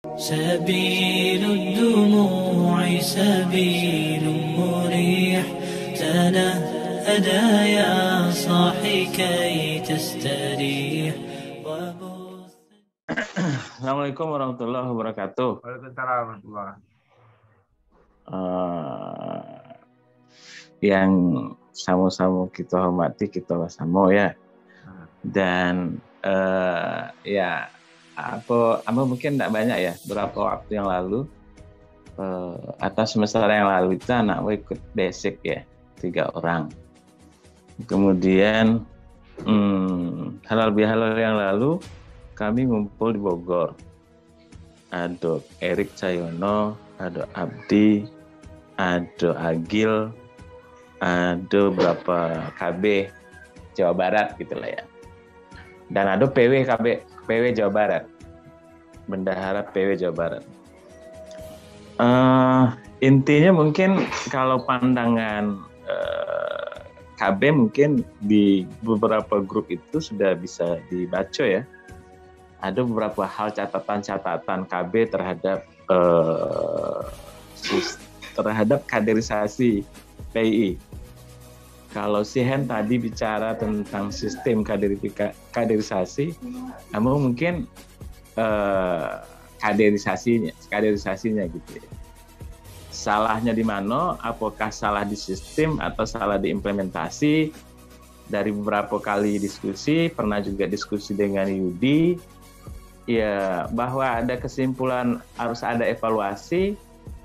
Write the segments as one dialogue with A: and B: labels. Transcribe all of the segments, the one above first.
A: سبيل الدموع سبيل مريح تنهدى يا صاحي كي تستريح.
B: Assalamualaikum warahmatullahi wabarakatuh.
C: Waalaikumsalam warahmatullahi.
B: Yang sama-sama kita hormati, kita bersama ya. Dan ya apa mungkin tidak banyak ya, beberapa waktu yang lalu atau semester yang lalu itu anakku ikut basic ya, 3 orang. Kemudian halal bihalal yang lalu kami ngumpul di Bogor. Ada Erik Cahyono, ada Abdi, ada Agil, ada beberapa KB Jawa Barat gitu lah ya. Dan ada PW Jawa Barat, bendahara PW Jawa Barat. Intinya mungkin kalau pandangan KB mungkin di beberapa grup itu sudah bisa dibaca ya. Ada beberapa hal catatan-catatan KB terhadap kaderisasi PII. Kalau si Hen tadi bicara tentang sistem kaderisasi, kamu mungkin kaderisasinya gitu ya. Salahnya di mana? Apakah salah di sistem atau salah di implementasi? Dari beberapa kali diskusi, pernah juga diskusi dengan Yudi, ya bahwa ada kesimpulan harus ada evaluasi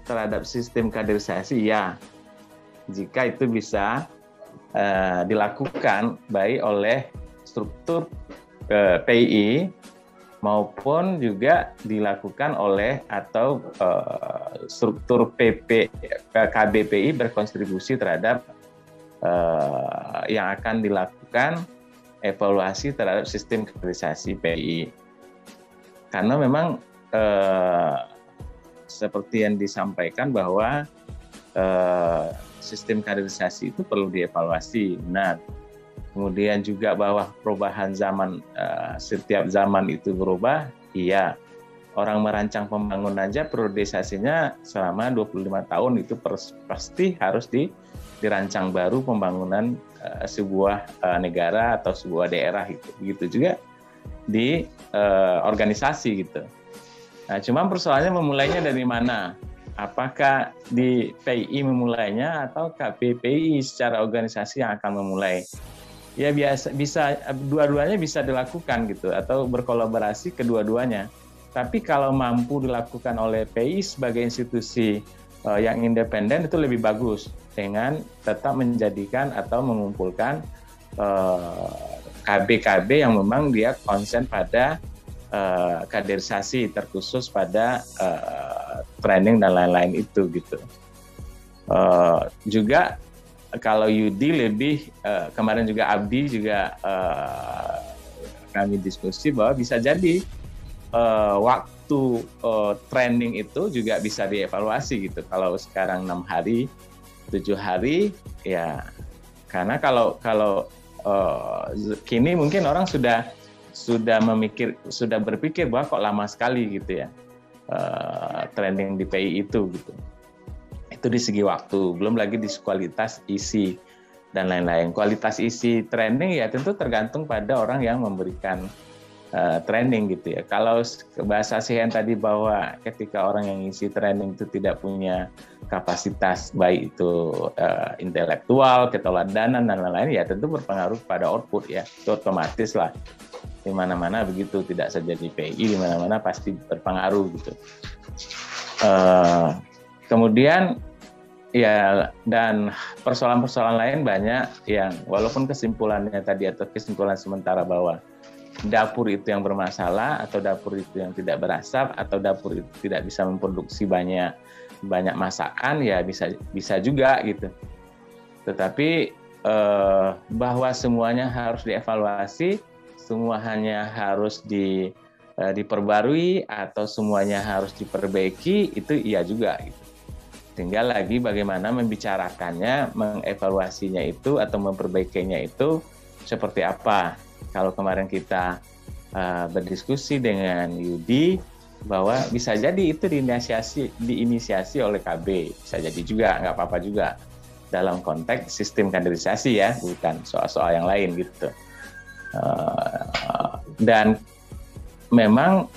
B: terhadap sistem kaderisasi ya, jika itu bisa dilakukan baik oleh struktur PII maupun juga dilakukan oleh atau struktur KBPI berkontribusi terhadap yang akan dilakukan evaluasi terhadap sistem kaderisasi PII. Karena memang seperti yang disampaikan bahwa sistem kaderisasi itu perlu dievaluasi, benar. Kemudian juga bahwa perubahan zaman, setiap zaman itu berubah, iya. Orang merancang pembangunan aja periodisasinya selama 25 tahun itu pasti harus dirancang baru pembangunan sebuah negara atau sebuah daerah gitu. Begitu juga di organisasi gitu. Nah, cuma persoalannya memulainya dari mana? Apakah di PII memulainya atau KBPI secara organisasi yang akan memulai? Ya bisa dua-duanya bisa dilakukan gitu atau berkolaborasi kedua-duanya. Tapi kalau mampu dilakukan oleh PII sebagai institusi yang independen itu lebih bagus dengan tetap menjadikan atau mengumpulkan KB yang memang dia konsen pada kaderisasi terkhusus pada training dan lain-lain itu gitu. Juga kalau Yudi lebih kemarin juga Abdi juga kami diskusi bahwa bisa jadi waktu training itu juga bisa dievaluasi gitu. Kalau sekarang 6 hari, 7 hari ya, karena kalau kini mungkin orang sudah berpikir bahwa kok lama sekali gitu ya training di PI itu gitu. Itu di segi waktu, belum lagi di kualitas isi dan lain-lain. Kualitas isi training ya tentu tergantung pada orang yang memberikan training gitu ya. Kalau bahasa Sihen tadi bahwa ketika orang yang isi training itu tidak punya kapasitas baik itu intelektual, keteladanan dan lain-lain ya tentu berpengaruh pada output ya. Itu otomatis lah. Di mana-mana begitu, tidak saja di PI, di mana-mana pasti berpengaruh gitu. Kemudian ya dan persoalan-persoalan lain banyak yang walaupun kesimpulannya tadi atau kesimpulan sementara bahwa dapur itu yang bermasalah atau dapur itu yang tidak berasap atau dapur itu tidak bisa memproduksi banyak masakan ya bisa juga gitu. Tetapi bahwa semuanya harus dievaluasi, semuanya harus diperbarui atau semuanya harus diperbaiki itu iya juga gitu. Tinggal lagi bagaimana membicarakannya, mengevaluasinya itu atau memperbaikinya itu seperti apa. Kalau kemarin kita berdiskusi dengan Yudi, bahwa bisa jadi itu diinisiasi oleh KB, bisa jadi juga, nggak apa-apa juga dalam konteks sistem kaderisasi ya, bukan soal-soal yang lain gitu. Dan memang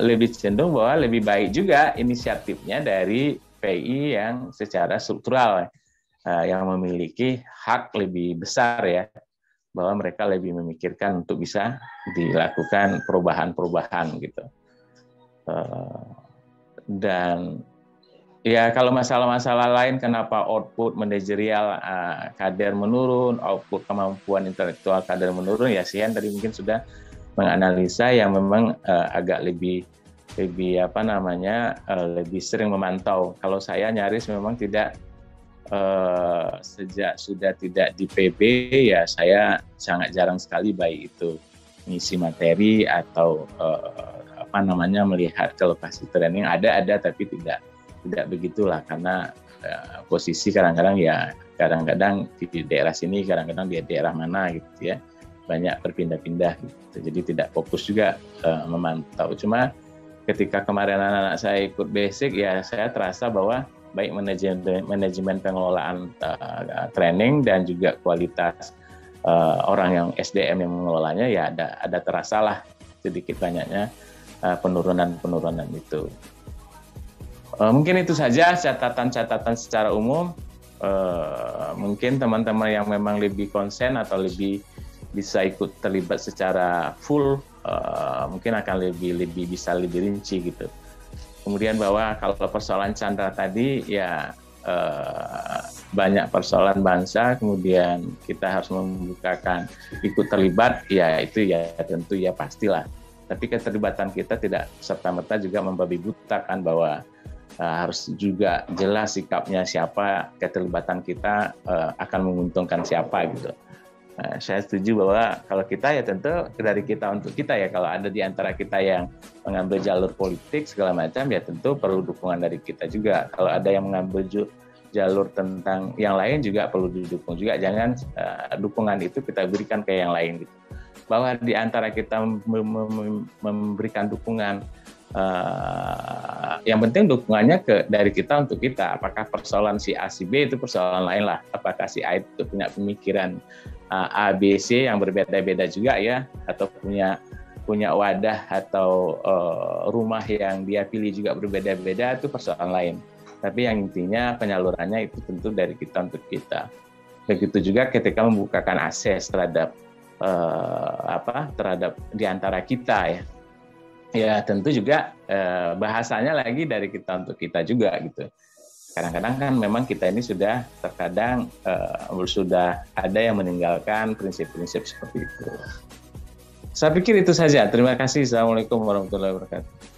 B: lebih cenderung bahwa lebih baik juga inisiatifnya dari PI yang secara struktural yang memiliki hak lebih besar ya, bahwa mereka lebih memikirkan untuk bisa dilakukan perubahan-perubahan gitu. Dan ya kalau masalah-masalah lain kenapa output manajerial kader menurun, output kemampuan intelektual kader menurun, ya Sian tadi mungkin sudah menganalisa yang memang agak lebih lebih sering memantau. Kalau saya nyaris memang tidak sejak sudah tidak di PB ya saya sangat jarang sekali baik itu mengisi materi atau melihat ke lokasi training, ada tapi tidak begitulah, karena posisi kadang-kadang di daerah sini, kadang-kadang di daerah mana gitu ya, banyak berpindah-pindah gitu, jadi tidak fokus juga memantau. Cuma ketika kemarin anak-anak saya ikut basic ya saya terasa bahwa baik manajemen pengelolaan training dan juga kualitas orang yang SDM yang mengelolanya ya ada terasa lah sedikit banyaknya penurunan itu. Mungkin itu saja catatan-catatan secara umum. Mungkin teman-teman yang memang lebih konsen atau lebih bisa ikut terlibat secara full mungkin akan lebih bisa lebih rinci gitu. Kemudian bahwa kalau persoalan Chandra tadi ya banyak persoalan bangsa, kemudian kita harus membukakan ikut terlibat, ya itu ya tentu ya pastilah. Tapi keterlibatan kita tidak serta-merta juga membabi buta kan, bahwa harus juga jelas sikapnya siapa, keterlibatan kita akan menguntungkan siapa gitu. Saya setuju bahwa kalau kita ya tentu dari kita untuk kita ya, kalau ada di antara kita yang mengambil jalur politik segala macam ya tentu perlu dukungan dari kita juga. Kalau ada yang mengambil jalur tentang yang lain juga perlu didukung juga, jangan dukungan itu kita berikan ke yang lain gitu. Bahwa di antara kita memberikan dukungan, yang penting dukungannya dari kita untuk kita. Apakah persoalan si A, si B itu persoalan lain lah. Apakah si A itu punya pemikiran A, B, C yang berbeda-beda juga ya, atau punya wadah atau rumah yang dia pilih juga berbeda-beda, itu persoalan lain. Tapi yang intinya penyalurannya itu tentu dari kita untuk kita. Begitu juga ketika membukakan akses terhadap terhadap di antara kita ya tentu juga bahasanya lagi dari kita untuk kita juga gitu. Kadang-kadang kan memang kita ini sudah terkadang sudah ada yang meninggalkan prinsip-prinsip seperti itu. Saya pikir itu saja. Terima kasih. Assalamualaikum warahmatullahi wabarakatuh.